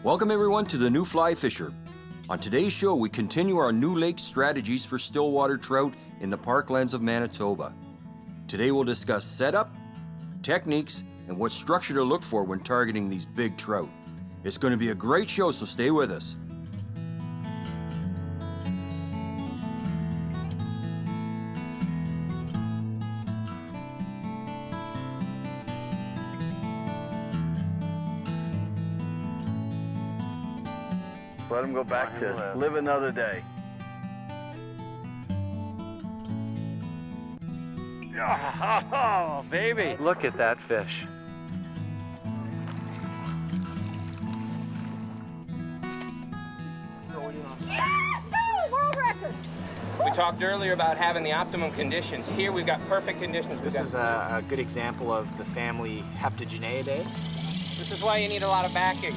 Welcome everyone to the New Fly Fisher. On today's show, we continue our new lake strategies for stillwater trout in the parklands of Manitoba. Today we'll discuss setup, techniques, and what structure to look for when targeting these big trout. It's going to be a great show, so stay with us. Let him go back to live another day. Oh, baby. Look at that fish. World record! We talked earlier about having the optimum conditions. Here we've got perfect conditions. This is a good example of the family Heptageneidae. This is why you need a lot of backing.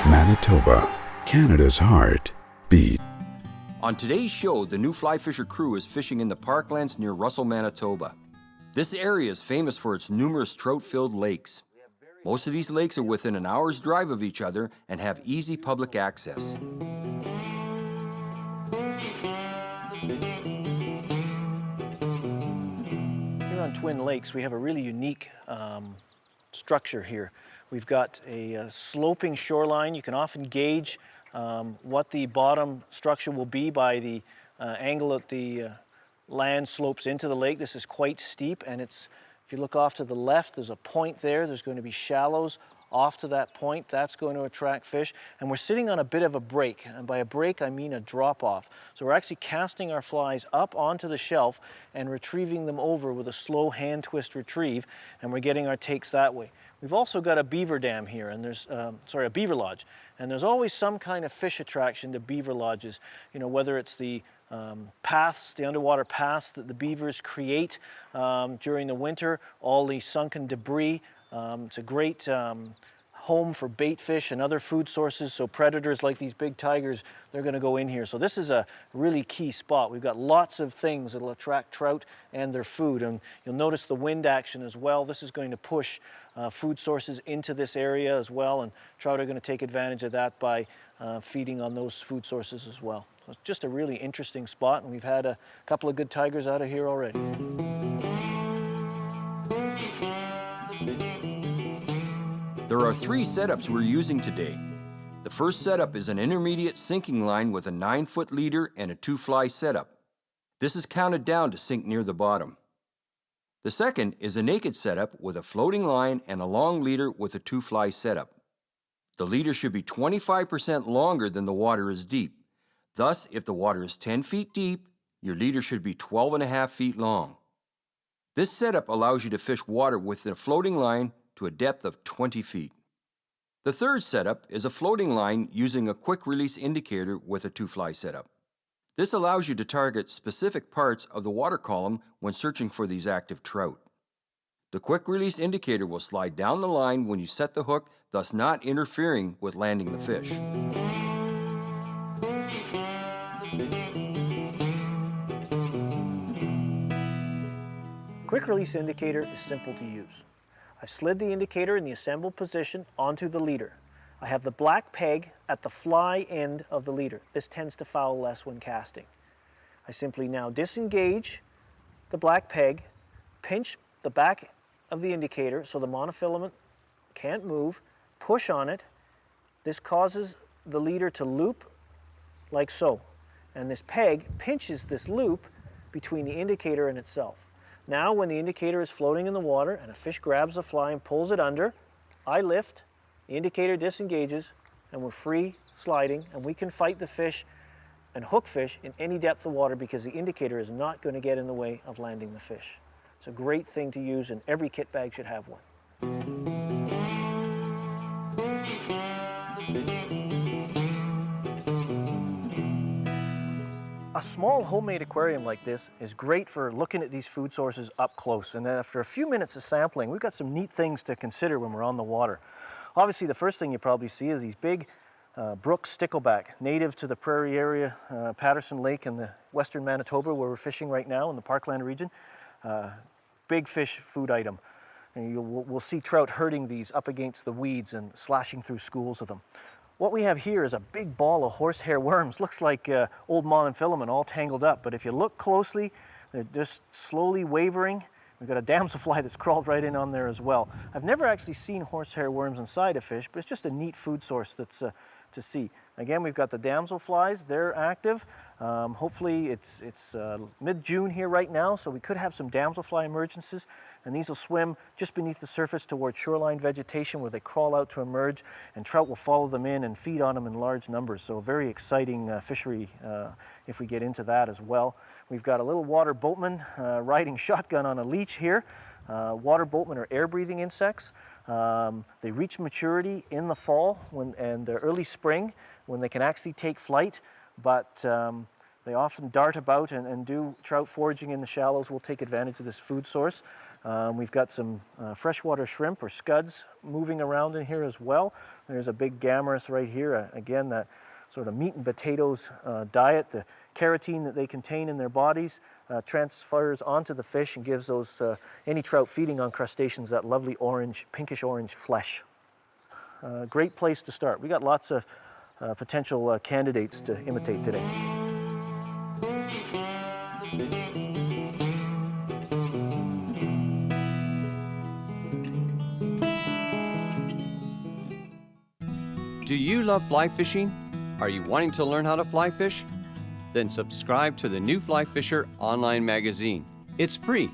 Manitoba, Canada's heart beat. On today's show, the New Fly Fisher crew is fishing in the parklands near Russell, Manitoba. This area is famous for its numerous trout-filled lakes. Most of these lakes are within an hour's drive of each other and have easy public access. Here on Twin Lakes, we have a really unique structure here. We've got a sloping shoreline. You can often gauge what the bottom structure will be by the angle that the land slopes into the lake. This is quite steep, and if you look off to the left, there's a point there. There's going to be shallows off to that point. That's going to attract fish. And we're sitting on a bit of a break. And by a break, I mean a drop-off. So we're actually casting our flies up onto the shelf and retrieving them over with a slow hand twist retrieve, and we're getting our takes that way. We've also got a beaver dam here, and there's, a beaver lodge. And there's always some kind of fish attraction to beaver lodges, you know, whether it's the paths, the underwater paths that the beavers create during the winter, all the sunken debris. It's a great home for bait fish and other food sources, so predators like these big tigers, they're going to go in here. So this is a really key spot. We've got lots of things that will attract trout and their food, and you'll notice the wind action as well. This is going to push food sources into this area as well, and trout are going to take advantage of that by feeding on those food sources as well. So it's just a really interesting spot, and we've had a couple of good tigers out of here already. There are 3 setups we're using today. The first setup is an intermediate sinking line with a 9-foot leader and a 2-fly setup. This is counted down to sink near the bottom. The second is a naked setup with a floating line and a long leader with a 2-fly setup. The leader should be 25% longer than the water is deep. Thus, if the water is 10 feet deep, your leader should be 12.5 feet long. This setup allows you to fish water with a floating line to a depth of 20 feet. The third setup is a floating line using a quick release indicator with a 2-fly setup. This allows you to target specific parts of the water column when searching for these active trout. The quick release indicator will slide down the line when you set the hook, thus not interfering with landing the fish. Quick release indicator is simple to use. I slid the indicator in the assembled position onto the leader. I have the black peg at the fly end of the leader. This tends to foul less when casting. I simply now disengage the black peg, pinch the back of the indicator so the monofilament can't move, push on it. This causes the leader to loop like so. And this peg pinches this loop between the indicator and itself. Now, when the indicator is floating in the water and a fish grabs the fly and pulls it under, I lift, the indicator disengages, and we're free sliding, and we can fight the fish and hook fish in any depth of water because the indicator is not going to get in the way of landing the fish. It's a great thing to use, and every kit bag should have one. A small homemade aquarium like this is great for looking at these food sources up close. And then after a few minutes of sampling, we've got some neat things to consider when we're on the water. Obviously, the first thing you probably see is these big brook stickleback, native to the prairie area, Patterson Lake in the western Manitoba, where we're fishing right now in the Parkland region. Big fish food item. And we'll see trout herding these up against the weeds and slashing through schools of them. What we have here is a big ball of horsehair worms. Looks like old monofilament all tangled up, but if you look closely, they're just slowly wavering. We've got a damselfly that's crawled right in on there as well. I've never actually seen horsehair worms inside a fish, but it's just a neat food source that's to see. Again, we've got the damselflies. They're active. Hopefully it's mid-June here right now, so we could have some damselfly emergences, and these will swim just beneath the surface towards shoreline vegetation where they crawl out to emerge, and trout will follow them in and feed on them in large numbers. So a very exciting fishery if we get into that as well. We've got a little water boatman riding shotgun on a leech here. Water boatmen are air-breathing insects. They reach maturity in the fall and early spring when they can actually take flight, but they often dart about and do trout foraging in the shallows. We'll take advantage of this food source. We've got some freshwater shrimp or scuds moving around in here as well. There's a big gammarus right here. Again, that sort of meat and potatoes diet, the carotene that they contain in their bodies transfers onto the fish and gives those any trout feeding on crustaceans that lovely orange, pinkish orange flesh. Great place to start. We got lots of potential candidates to imitate today. Do you love fly fishing? Are you wanting to learn how to fly fish? Then subscribe to the New Fly Fisher online magazine. It's free.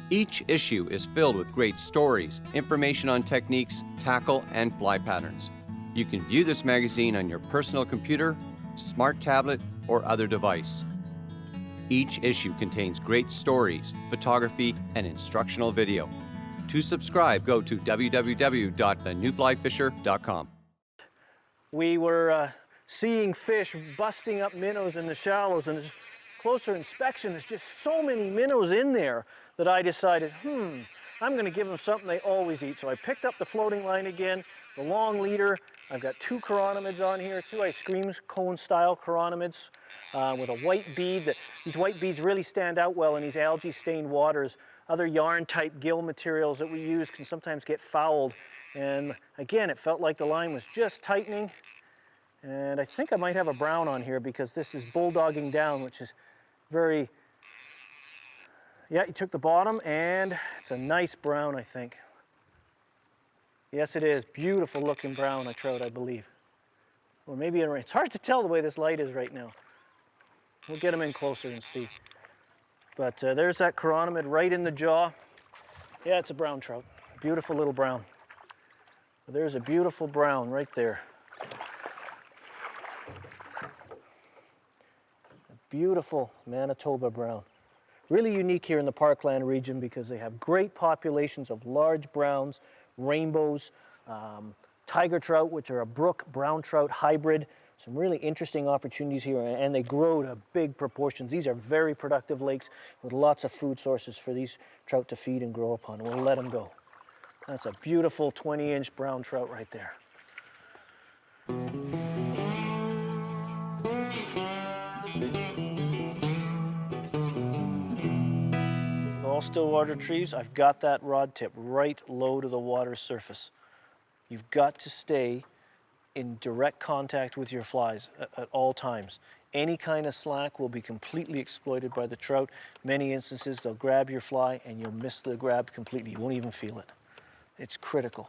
Each issue is filled with great stories, information on techniques, tackle, and fly patterns. You can view this magazine on your personal computer, smart tablet, or other device. Each issue contains great stories, photography, and instructional video. To subscribe, go to www.thenewflyfisher.com. We were seeing fish busting up minnows in the shallows, and closer inspection, there's just so many minnows in there that I decided, I'm going to give them something they always eat. So I picked up the floating line again, the long leader. I've got 2 chironomids on here, 2 ice creams, cone-style chironomids with a white bead. These white beads really stand out well in these algae-stained waters. Other yarn-type gill materials that we use can sometimes get fouled. And again, it felt like the line was just tightening. And I think I might have a brown on here because this is bulldogging down, which is very, yeah, you took the bottom and it's a nice brown, I think. Yes, it is. Beautiful looking brown, a trout, I believe. Or maybe it's hard to tell the way this light is right now. We'll get them in closer and see. But there's that chironomid right in the jaw. Yeah, it's a brown trout. Beautiful little brown. There's a beautiful brown right there. A beautiful Manitoba brown. Really unique here in the Parkland region because they have great populations of large browns, rainbows, tiger trout, which are a brook brown trout hybrid. Some really interesting opportunities here, and they grow to big proportions. These are very productive lakes with lots of food sources for these trout to feed and grow upon. We'll let them go. That's a beautiful 20-inch brown trout right there. All stillwater trees, I've got that rod tip right low to the water surface. You've got to stay in direct contact with your flies at all times. Any kind of slack will be completely exploited by the trout. Many instances, they'll grab your fly and you'll miss the grab completely. You won't even feel it. It's critical.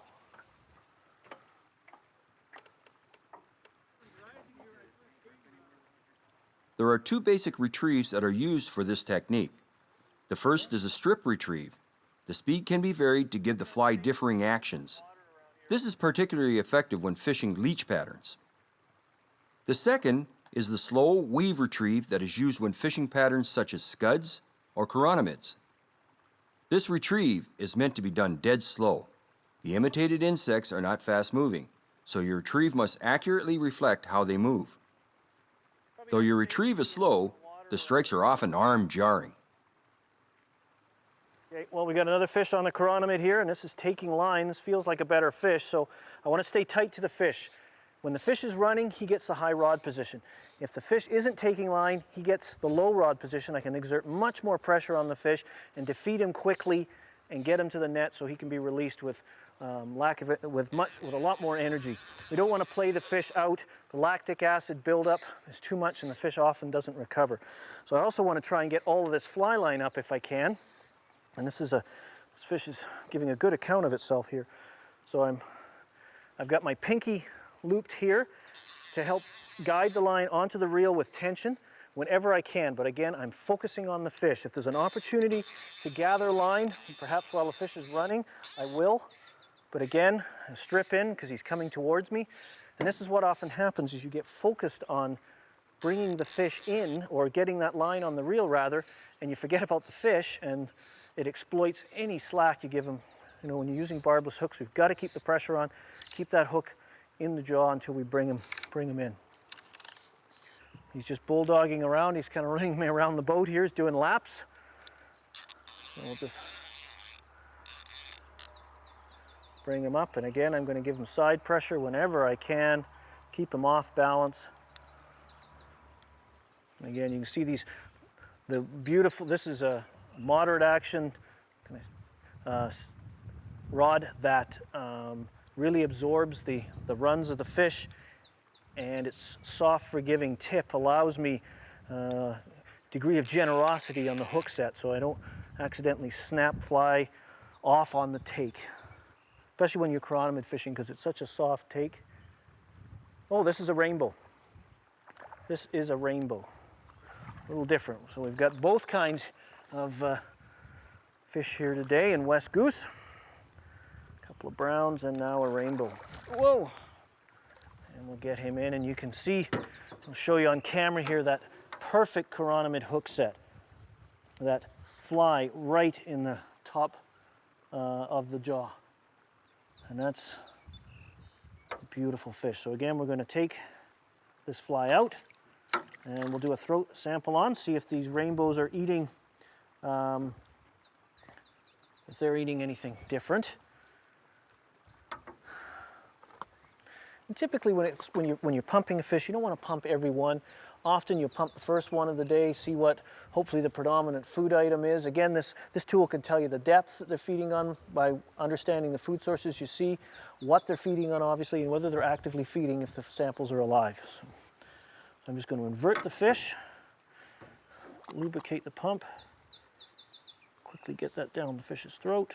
There are 2 basic retrieves that are used for this technique. The first is a strip retrieve. The speed can be varied to give the fly differing actions. This is particularly effective when fishing leech patterns. The second is the slow weave retrieve that is used when fishing patterns such as scuds or chironomids. This retrieve is meant to be done dead slow. The imitated insects are not fast moving, so your retrieve must accurately reflect how they move. Though your retrieve is slow, The strikes are often arm-jarring. Okay, well, we got another fish on the chironomid here, and this is taking line. This feels like a better fish, so I want to stay tight to the fish. When the fish is running, he gets the high rod position. If the fish isn't taking line, he gets the low rod position. I can exert much more pressure on the fish and defeat him quickly and get him to the net so he can be released with with a lot more energy. We don't want to play the fish out. The lactic acid buildup is too much and the fish often doesn't recover. So I also want to try and get all of this fly line up if I can. And this fish is giving a good account of itself here. So I've got my pinky looped here to help guide the line onto the reel with tension whenever I can. But again, I'm focusing on the fish. If there's an opportunity to gather line, perhaps while the fish is running, I will. But again, I strip in because he's coming towards me. And this is what often happens is you get focused on bringing the fish in, or getting that line on the reel rather, and you forget about the fish, and it exploits any slack you give him. You know, when you're using barbless hooks, we've got to keep the pressure on, keep that hook in the jaw until we bring him in. He's just bulldogging around. He's kind of running me around the boat here. He's doing laps. So we'll just bring him up, and again, I'm going to give him side pressure whenever I can, keep him off balance. Again, you can see the beautiful, this is a moderate action rod that really absorbs the runs of the fish, and its soft, forgiving tip allows me a degree of generosity on the hook set so I don't accidentally snap fly off on the take, especially when you're chironomid fishing because it's such a soft take. Oh, this is a rainbow. This is a rainbow. A little different. So we've got both kinds of fish here today in West Goose. A couple of browns and now a rainbow. Whoa! And we'll get him in, and you can see, I'll show you on camera here, that perfect chironomid hook set. That fly right in the top of the jaw. And that's a beautiful fish. So again, we're going to take this fly out, and we'll do a throat sample on, see if these rainbows are eating, if they're eating anything different. And typically when you're pumping a fish, you don't want to pump every one. Often you'll pump the first one of the day, see what hopefully the predominant food item is. Again, this tool can tell you the depth that they're feeding on by understanding the food sources you see, what they're feeding on obviously, and whether they're actively feeding if the samples are alive. So I'm just going to invert the fish, lubricate the pump, quickly get that down the fish's throat,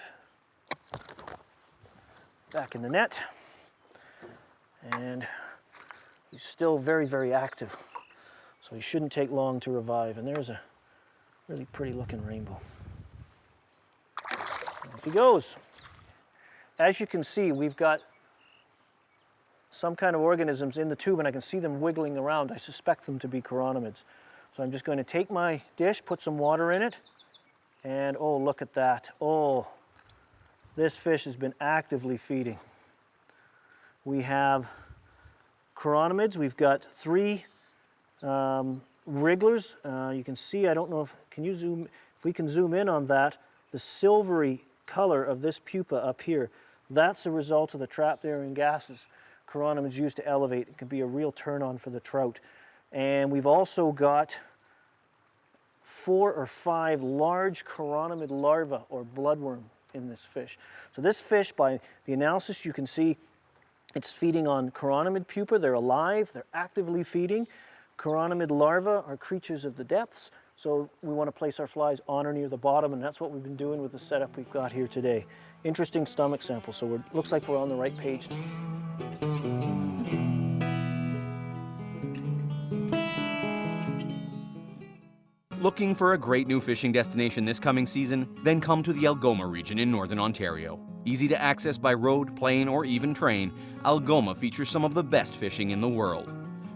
back in the net, and he's still very, very active. So he shouldn't take long to revive. And there's a really pretty looking rainbow. Off he goes. As you can see, we've got some kind of organisms in the tube, and I can see them wiggling around. I suspect them to be chironomids. So I'm just going to take my dish, put some water in it, and oh, look at that. Oh, this fish has been actively feeding. We have chironomids. We've got 3 wrigglers. You can see, I don't know if we can zoom in on that, the silvery color of this pupa up here. That's a result of the trapped air and gases chironomids use to elevate. It can be a real turn on for the trout. And we've also got 4 or 5 large chironomid larvae or bloodworm in this fish. So this fish, by the analysis, you can see it's feeding on chironomid pupa. They're alive, they're actively feeding. Chironomid larvae are creatures of the depths, so we want to place our flies on or near the bottom, and that's what we've been doing with the setup we've got here today. Interesting stomach sample, so it looks like we're on the right page. Looking for a great new fishing destination this coming season? Then come to the Algoma region in Northern Ontario. Easy to access by road, plane, or even train, Algoma features some of the best fishing in the world.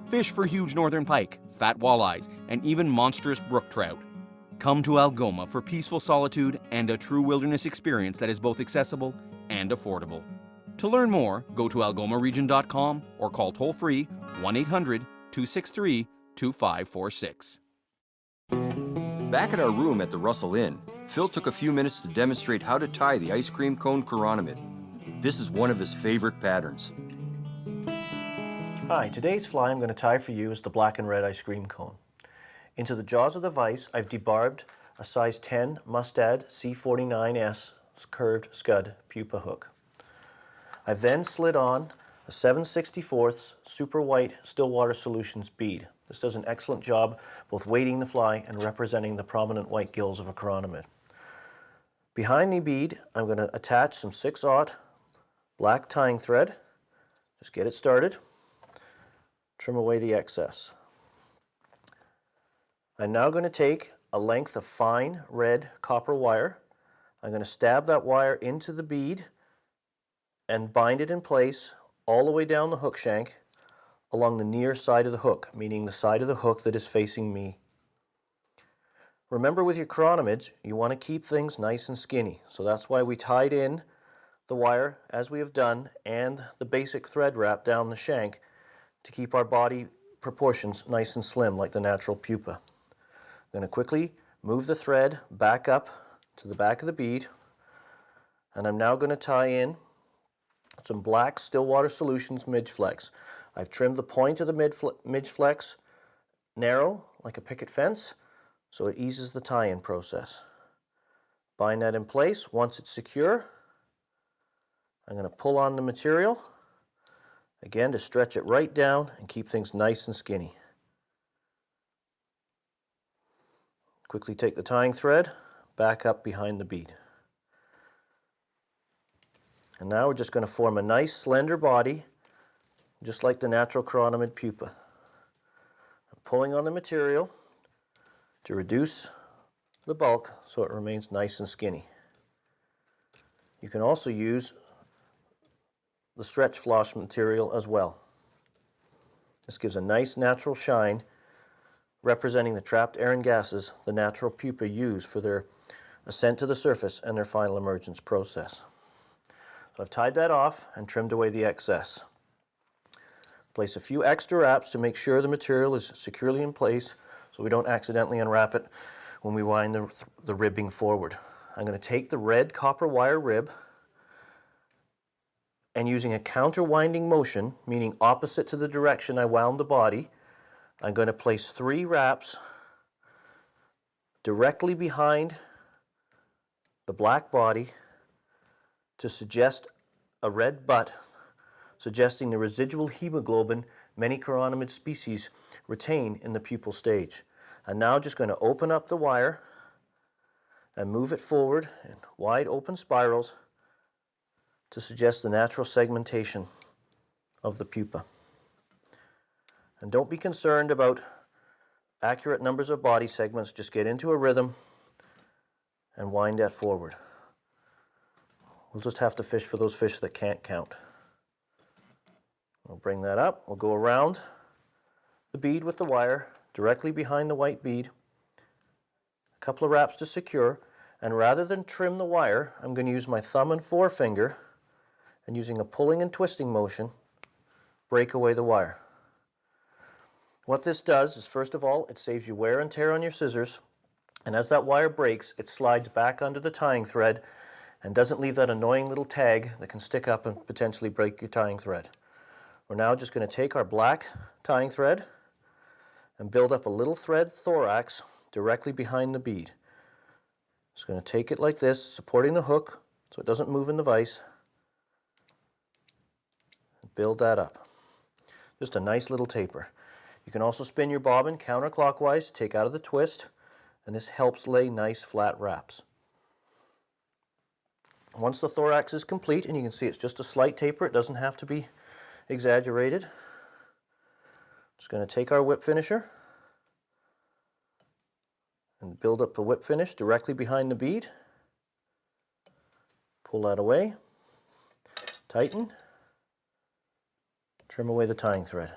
Fish for huge northern pike, fat walleyes, and even monstrous brook trout. Come to Algoma for peaceful solitude and a true wilderness experience that is both accessible and affordable. To learn more, go to algomaregion.com or call toll-free 1-800-263-2546. Back at our room at the Russell Inn, Phil took a few minutes to demonstrate how to tie the ice cream cone chironomid. This is one of his favorite patterns. Hi, today's fly I'm going to tie for you is the black and red ice cream cone. Into the jaws of the vise, I've debarbed a size 10 Mustad C49S curved scud pupa hook. I've then slid on a 7/64 super white Stillwater Solutions bead. This does an excellent job both weighting the fly and representing the prominent white gills of a chironomid. Behind the bead, I'm going to attach some 6/0 black tying thread. Just get it started. Trim away the excess. I'm now going to take a length of fine red copper wire. I'm going to stab that wire into the bead and bind it in place all the way down the hook shank along the near side of the hook, meaning the side of the hook that is facing me. Remember, with your chironomids, you want to keep things nice and skinny. So that's why we tied in the wire as we have done and the basic thread wrap down the shank to keep our body proportions nice and slim like the natural pupa. I'm going to quickly move the thread back up to the back of the bead, and I'm now going to tie in some black Stillwater Solutions midge flex. I've trimmed the point of the midge flex narrow like a picket fence so it eases the tie-in process. Bind that in place. Once it's secure, I'm going to pull on the material again to stretch it right down and keep things nice and skinny. Quickly take the tying thread back up behind the bead. And now we're just going to form a nice slender body, just like the natural chironomid pupa. I'm pulling on the material to reduce the bulk so it remains nice and skinny. You can also use the stretch floss material as well. This gives a nice natural shine representing the trapped air and gases the natural pupa use for their ascent to the surface and their final emergence process. So I've tied that off and trimmed away the excess. Place a few extra wraps to make sure the material is securely in place so we don't accidentally unwrap it when we wind the ribbing forward. I'm going to take the red copper wire rib and, using a counter-winding motion, meaning opposite to the direction I wound the body, I'm going to place 3 wraps directly behind the black body to suggest a red butt, suggesting the residual hemoglobin many chironomid species retain in the pupal stage. I'm now just going to open up the wire and move it forward in wide open spirals to suggest the natural segmentation of the pupa. And don't be concerned about accurate numbers of body segments, just get into a rhythm and wind that forward. We'll just have to fish for those fish that can't count. We'll bring that up, we'll go around the bead with the wire, directly behind the white bead, a couple of wraps to secure, and rather than trim the wire, I'm going to use my thumb and forefinger and, using a pulling and twisting motion, break away the wire. What this does is, first of all, it saves you wear and tear on your scissors, and as that wire breaks, it slides back under the tying thread and doesn't leave that annoying little tag that can stick up and potentially break your tying thread. We're now just going to take our black tying thread and build up a little thread thorax directly behind the bead. Just going to take it like this, supporting the hook so it doesn't move in the vise, and build that up. Just a nice little taper. You can also spin your bobbin counterclockwise to take out of the twist, and this helps lay nice flat wraps. Once the thorax is complete, and you can see it's just a slight taper, it doesn't have to be exaggerated. Just going to take our whip finisher and build up a whip finish directly behind the bead. Pull that away, tighten, trim away the tying thread.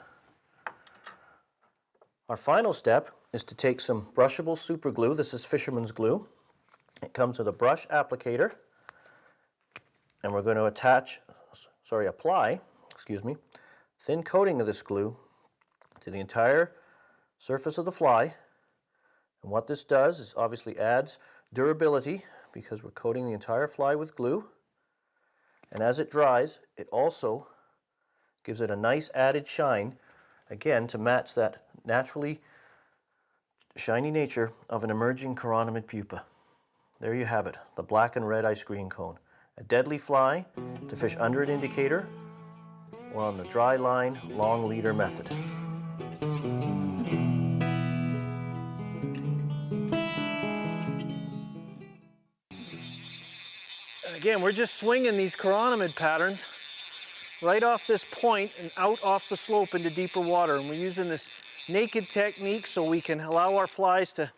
Our final step is to take some brushable super glue. This is fisherman's glue. It comes with a brush applicator, and we're going to apply thin coating of this glue to the entire surface of the fly. And And what this does is obviously adds durability because we're coating the entire fly with glue. And as it dries, it also gives it a nice added shine, again, to match that naturally shiny nature of an emerging chironomid pupa. There you have it, the black and red ice green cone. A deadly fly to fish under an indicator or on the dry line, long leader method. Again, we're just swinging these chironomid patterns right off this point and out off the slope into deeper water. And we're using this naked technique so we can allow our flies to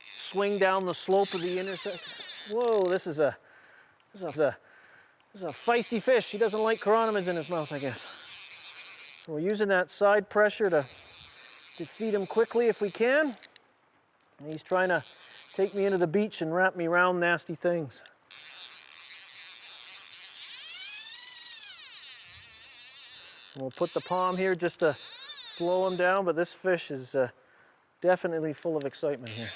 swing down the slope of the intersection. Whoa, this is a feisty fish. He doesn't like chironomids in his mouth, I guess. So we're using that side pressure to feed him quickly if we can. And he's trying to take me into the beach and wrap me around nasty things. We'll put the palm here just to slow him down, but this fish is definitely full of excitement here.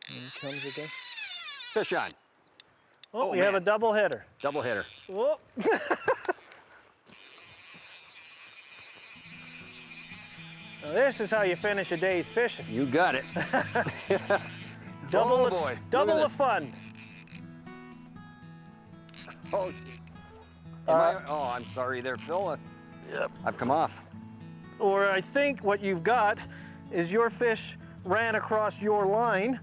Here he comes again. Fish on. Oh, we have a double header. Double header. Whoop. Now this is how you finish a day's fishing. You got it. Double Oh, boy. double Look the at fun. Oh, I'm sorry there, Phil. Yep. I've come off. Or I think what you've got is your fish ran across your line.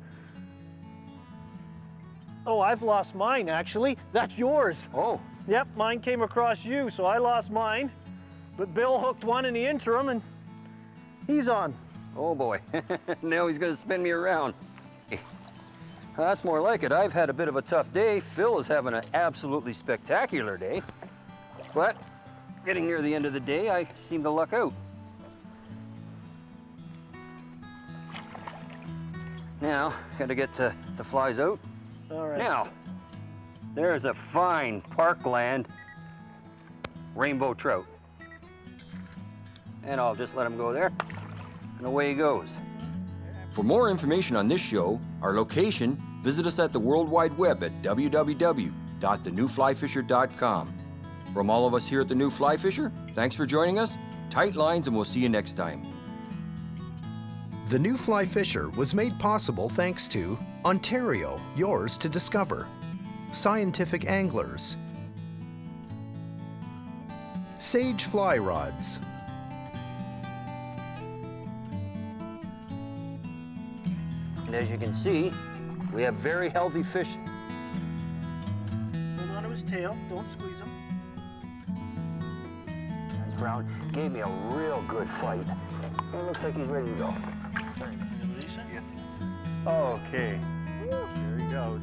Oh, I've lost mine, actually. That's yours. Oh. Yep, mine came across you, so I lost mine. But Bill hooked one in the interim, and he's on. Oh boy, now he's gonna spin me around. That's more like it. I've had a bit of a tough day. Phil is having an absolutely spectacular day. But getting near the end of the day, I seem to luck out. Now, gotta get the flies out. All right. Now, there's a fine Parkland rainbow trout. And I'll just let him go there, and away he goes. For more information on this show, our location, visit us at the World Wide Web at www.thenewflyfisher.com. From all of us here at The New Fly Fisher, thanks for joining us. Tight lines, and we'll see you next time. The New Fly Fisher was made possible thanks to Ontario, yours to discover, Scientific Anglers, Sage Fly Rods, And as you can see, we have very healthy fish. Hold on to his tail. Don't squeeze him. This brown gave me a real good fight. It looks like he's ready to go. Release it? Okay. There he goes.